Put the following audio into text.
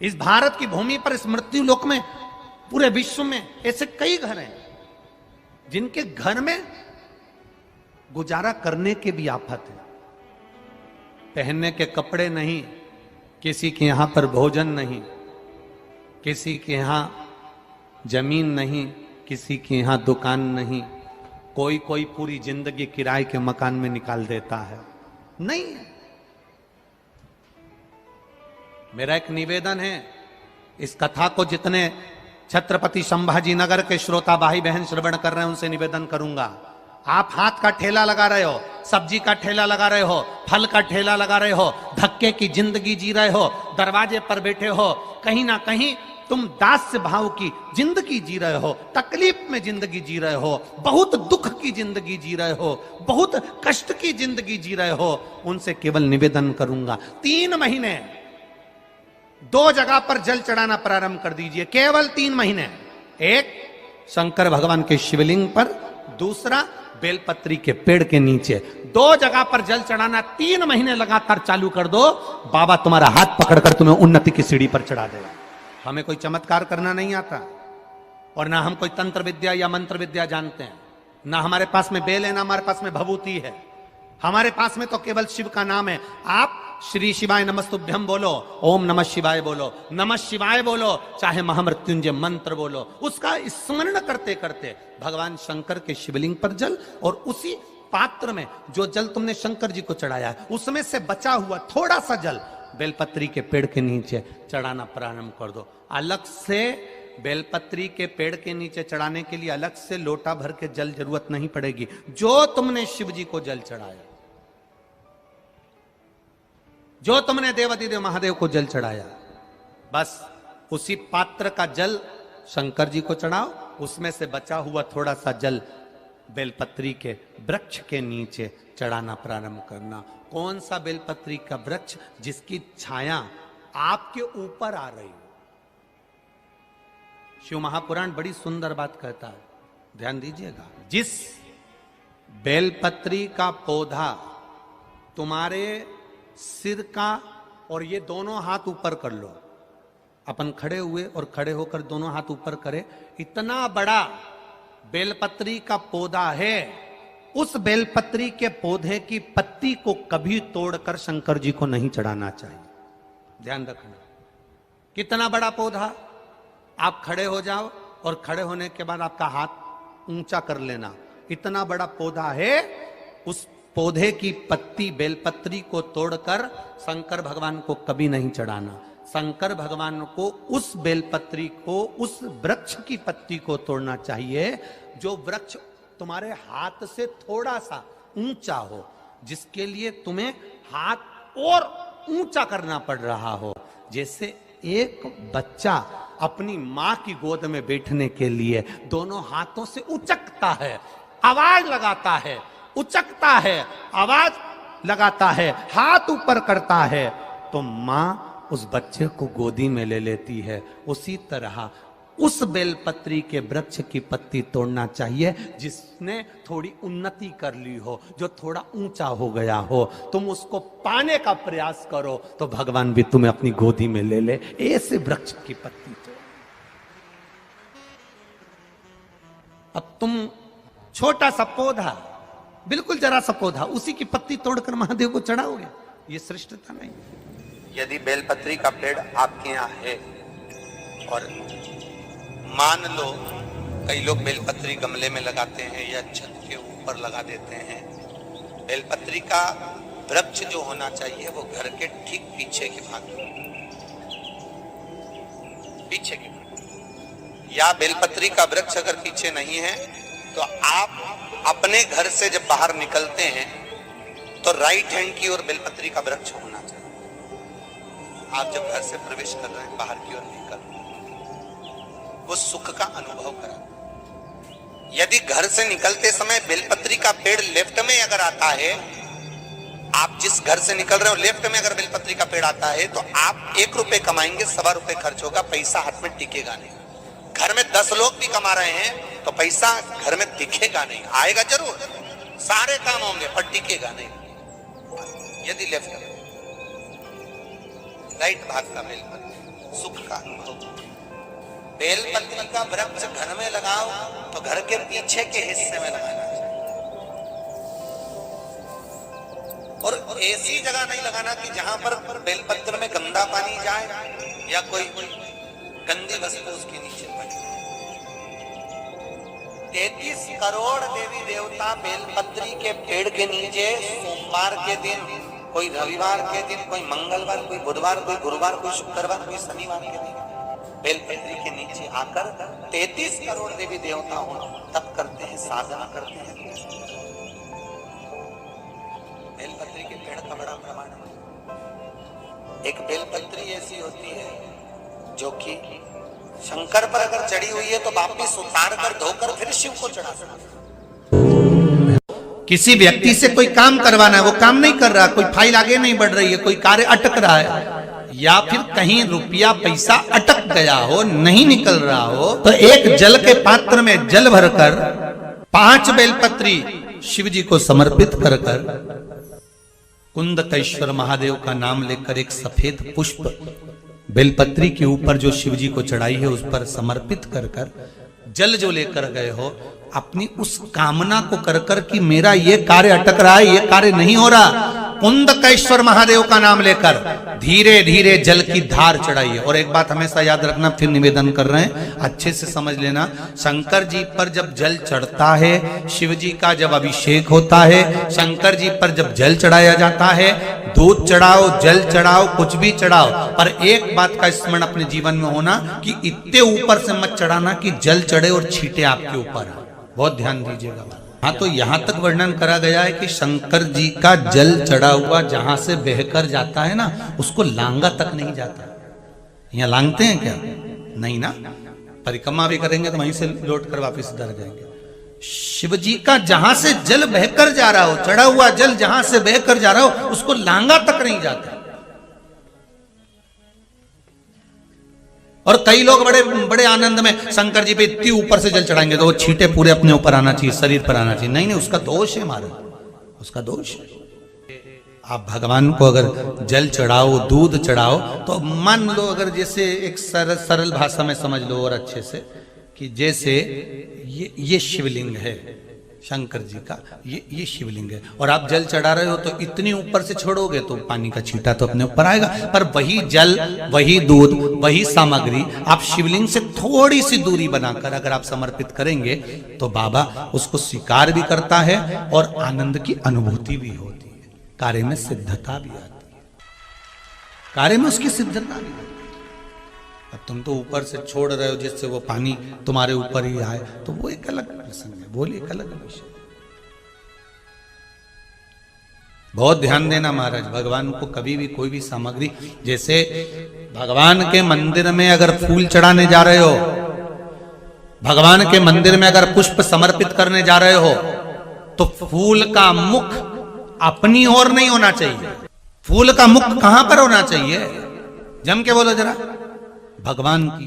इस भारत की भूमि पर, इस मृत्यु लोक में, पूरे विश्व में ऐसे कई घर हैं जिनके घर में गुजारा करने के भी आफत है। पहनने के कपड़े नहीं, किसी के यहां पर भोजन नहीं, किसी के यहां जमीन नहीं, किसी के यहां दुकान नहीं, कोई कोई पूरी जिंदगी किराए के मकान में निकाल देता है। नहीं, मेरा एक निवेदन है, इस कथा को जितने छत्रपति संभाजी नगर के श्रोता भाई बहन श्रवण कर रहे हैं उनसे निवेदन करूंगा, आप हाथ का ठेला लगा रहे हो, सब्जी का ठेला लगा रहे हो, फल का ठेला लगा रहे हो, धक्के की जिंदगी जी रहे हो, दरवाजे पर बैठे हो, कहीं ना कहीं तुम दास्य भाव की जिंदगी जी रहे हो, तकलीफ में जिंदगी जी रहे हो, बहुत दुख की जिंदगी जी रहे हो, बहुत कष्ट की जिंदगी जी रहे हो, उनसे केवल निवेदन करूंगा 3 महीने 2 जगह पर जल चढ़ाना प्रारंभ कर दीजिए, केवल 3 महीने। एक शंकर भगवान के शिवलिंग पर, दूसरा बेलपत्री के पेड़ के नीचे। 2 जगह पर जल चढ़ाना 3 महीने लगातार चालू कर दो, बाबा तुम्हारा हाथ पकड़कर तुम्हें उन्नति की सीढ़ी पर चढ़ा देगा। हमें कोई चमत्कार करना नहीं आता, और ना हम कोई तंत्र विद्या या मंत्र विद्या जानते हैं, ना हमारे पास में बेल है, ना हमारे पास में भभूति है, हमारे पास में तो केवल शिव का नाम है। आप श्री शिवाय नमस्तुभ्यम बोलो, ओम नमः शिवाय बोलो, नमः शिवाय बोलो, चाहे महामृत्युंजय मंत्र बोलो, उसका स्मरण करते करते भगवान शंकर के शिवलिंग पर जल, और उसी पात्र में जो जल तुमने शंकर जी को चढ़ाया है उसमें से बचा हुआ थोड़ा सा जल बेलपत्री के पेड़ के नीचे चढ़ाना प्रारंभ कर दो। अलग से बेलपत्री के पेड़ के नीचे चढ़ाने के लिए अलग से लोटा भर के जल जरूरत नहीं पड़ेगी। जो तुमने शिव जी को जल चढ़ाया, जो तुमने देवाधिदेव महादेव को जल चढ़ाया, बस उसी पात्र का जल शंकर जी को चढ़ाओ, उसमें से बचा हुआ थोड़ा सा जल बेलपत्री के वृक्ष के नीचे चढ़ाना प्रारंभ करना। कौन सा बेलपत्री का वृक्ष? जिसकी छाया आपके ऊपर आ रही हो। शिव महापुराण बड़ी सुंदर बात कहता है, ध्यान दीजिएगा। जिस बेलपत्री का पौधा तुम्हारे सिर का, और ये दोनों हाथ ऊपर कर लो, अपन खड़े हुए और खड़े होकर दोनों हाथ ऊपर करे, इतना बड़ा बेलपत्री का पौधा है, उस बेलपत्री के पौधे की पत्ती को कभी तोड़कर शंकर जी को नहीं चढ़ाना चाहिए। ध्यान रखना, कितना बड़ा पौधा। आप खड़े हो जाओ और खड़े होने के बाद आपका हाथ ऊंचा कर लेना, इतना बड़ा पौधा है, उस पौधे की पत्ती बेलपत्री को तोड़कर शंकर भगवान को कभी नहीं चढ़ाना। शंकर भगवान को उस बेलपत्री को, उस वृक्ष की पत्ती को तोड़ना चाहिए जो वृक्ष तुम्हारे हाथ से थोड़ा सा ऊंचा हो, जिसके लिए तुम्हें हाथ और ऊंचा करना पड़ रहा हो। जैसे एक बच्चा अपनी मां की गोद में बैठने के लिए दोनों हाथों से उचकता है, आवाज लगाता है, उचकता है, आवाज लगाता है, हाथ ऊपर करता है, तो मां उस बच्चे को गोदी में ले लेती है। उसी तरह उस बेलपत्री के वृक्ष की पत्ती तोड़ना चाहिए जिसने थोड़ी उन्नति कर ली हो, जो थोड़ा ऊंचा हो गया हो। तुम उसको पाने का प्रयास करो तो भगवान भी तुम्हें अपनी गोदी में ले ले। ऐसे वृक्ष की पत्ती तोड़। अब तुम छोटा सा पौधा, बिल्कुल जरा सा पौधा, उसी की पत्ती तोड़कर महादेव को चढ़ाओगे, ये श्रेष्ठता नहीं। यदि बेलपत्री का पेड़ आपके यहाँ है, और मान लो कई लोग बेलपत्री गमले में लगाते हैं या छत के ऊपर लगा देते हैं, बेलपत्री का वृक्ष जो होना चाहिए वो घर के ठीक पीछे के भाग में, पीछे के भाग। या बेलपत्री का वृक्ष अगर पीछे नहीं है तो आप अपने घर से जब बाहर निकलते हैं तो राइट हैंड की ओर बेलपत्री का वृक्ष होना चाहिए। आप जब घर से प्रवेश कर रहे हैं, बाहर की ओर निकल, वो सुख का अनुभव करा। यदि घर से निकलते समय बेलपत्री का पेड़ लेफ्ट में अगर आता है, आप जिस घर से निकल रहे हो लेफ्ट में अगर बेलपत्री का पेड़ आता है तो आप 1 रुपए कमाएंगे, 1.25 रुपए खर्च होगा, पैसा हाथ में टिकेगा नहीं। घर में 10 लोग भी कमा रहे हैं तो पैसा घर में दिखेगा नहीं, आएगा जरूर, सारे काम होंगे पर टिकेगा नहीं। यदि लेफ्ट राइट भाग का बेलपत्री सुख का अनुभव। बेलपत्री का वृक्ष घर में लगाओ तो घर के पीछे के हिस्से में लगाना चाहिए, और ऐसी जगह नहीं लगाना कि जहां पर बेलपत्र में गंदा पानी जाए या कोई गंदी वस्तु उसके नीचे पड़े। 33 करोड़ देवी देवता बेलपत्री के पेड़ के नीचे सोमवार के दिन, कोई रविवार के दिन, कोई मंगलवार, कोई बुधवार, कोई गुरुवार, कोई शुक्रवार, कोई शनिवार के दिन बेलपत्री के नीचे आकर 33 करोड़ देवी देवता हो तप करते हैं, साधना करते हैं। बेलपत्री के पेड़ का बड़ा प्रमाण है। एक बेलपत्री ऐसी होती है जो कि शंकर पर अगर चढ़ी हुई है तो वापिस उतार कर धोकर फिर शिव को चढ़ा सकते। किसी व्यक्ति से कोई काम करवाना है, वो काम नहीं कर रहा, कोई फाइल आगे नहीं बढ़ रही है, कोई कार्य अटक रहा है, या फिर कहीं रुपया पैसा अटक गया हो, नहीं निकल रहा हो, तो एक जल के पात्र में जल भरकर 5 बेलपत्री शिव जी को समर्पित कर कुंदकेश्वर महादेव का नाम लेकर एक सफेद पुष्प बेलपत्री के ऊपर जो शिव जी को चढ़ाई है उस पर समर्पित कर जल जो लेकर गए हो, अपनी उस कामना को कर कि मेरा ये कार्य अटक रहा है, ये कार्य नहीं हो रहा, कुंदकेश्वर महादेव का नाम लेकर धीरे धीरे जल की धार चढ़ाइए। और एक बात हमेशा याद रखना, फिर निवेदन कर रहे हैं, अच्छे से समझ लेना, शंकर जी पर जब जल चढ़ता है, शिव जी का जब अभिषेक होता है, शंकर जी पर जब जल चढ़ाया जाता है, दूध चढ़ाओ, जल चढ़ाओ, कुछ भी चढ़ाओ, पर एक बात का स्मरण अपने जीवन में होना कि इतने ऊपर से मत चढ़ाना कि जल चढ़े और छींटे आपके ऊपर। बहुत ध्यान दीजिएगा। हाँ, तो यहां तक वर्णन करा गया है कि शंकर जी का जल चढ़ा हुआ जहां से बहकर जाता है ना, उसको लांगा तक नहीं जाता। यहाँ लांगते हैं क्या? नहीं ना, परिक्रमा भी करेंगे तो वहीं से लौट कर वापिस इधर जाएंगे। शिव जी का जहां से जल बहकर जा रहा हो, चढ़ा हुआ जल जहां से बहकर जा रहा हो, उसको लांगा तक नहीं जाता। और कई लोग बड़े बड़े आनंद में शंकर जी पे इतनी ऊपर से जल चढ़ाएंगे तो वो छींटे पूरे अपने ऊपर आना चाहिए, शरीर पर आना चाहिए। नहीं, उसका दोष है महाराज, उसका दोष है। आप भगवान को अगर जल चढ़ाओ, दूध चढ़ाओ, तो मान लो अगर जैसे एक सरल भाषा में समझ लो और अच्छे से, कि जैसे ये शिवलिंग है शंकर जी का, ये शिवलिंग है, और आप जल चढ़ा रहे हो तो इतनी ऊपर से छोड़ोगे तो पानी का छींटा तो अपने ऊपर आएगा, पर वही जल, वही दूध, वही सामग्री आप शिवलिंग से थोड़ी सी दूरी बनाकर अगर आप समर्पित करेंगे तो बाबा उसको स्वीकार भी करता है और आनंद की अनुभूति भी होती है, कार्य में सिद्धता भी आती है, कार्य में उसकी सिद्धता भी होती है। अब तुम तो ऊपर से छोड़ रहे हो जिससे वो पानी तुम्हारे ऊपर ही आए, तो वो एक अलग प्रसंग है, वो एक अलग विषय। बहुत ध्यान देना महाराज, भगवान को कभी भी कोई भी सामग्री, जैसे भगवान के मंदिर में अगर फूल चढ़ाने जा रहे हो, भगवान के मंदिर में अगर पुष्प समर्पित करने जा रहे हो, तो फूल का मुख अपनी ओर नहीं होना चाहिए। फूल का मुख कहां पर होना चाहिए? जम के बोलो जरा, भगवान की